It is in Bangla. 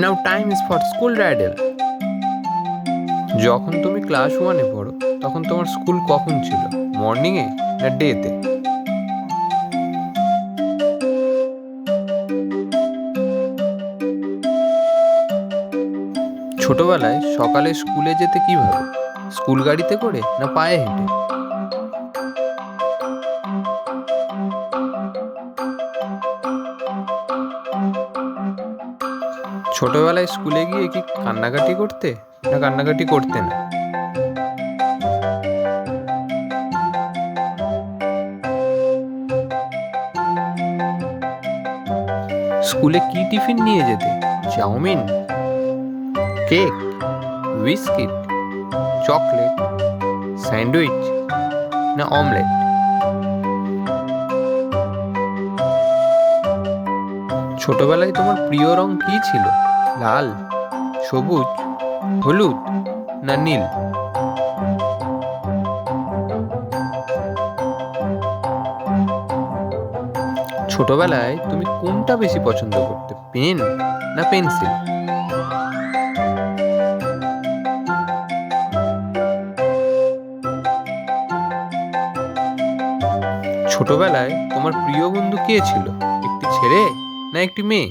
Now time is for school রাইডেল। যখন তুমি ক্লাস ওয়ানে পড়ো তখন তোমার স্কুল কখন ছিল, মর্নিংয়ে না ডেতে? ছোটবেলায় সকালে স্কুলে যেতে কিভাবে, স্কুল গাড়িতে করে না পায়ে হেঁটে? ছোটবেলায় স্কুলে গিয়ে কি কান্নাকাটি করতে না কান্নাকাটি করতে না? স্কুলে কি টিফিন নিয়ে যেতে, chowmein, cake, biscuit, chocolate, sandwich না অমলেট? ছোটবেলায় তোমার প্রিয় রং কি ছিল, লাল, সবুজ, হলুদ না নীল? ছোটবেলায় তুমি কোনটা বেশি পছন্দ করতে, পেন না পেন্সিল? ছোটবেলায় তোমার প্রিয় বন্ধু কে ছিল, একটি ছেলে না একটি মেয়ে?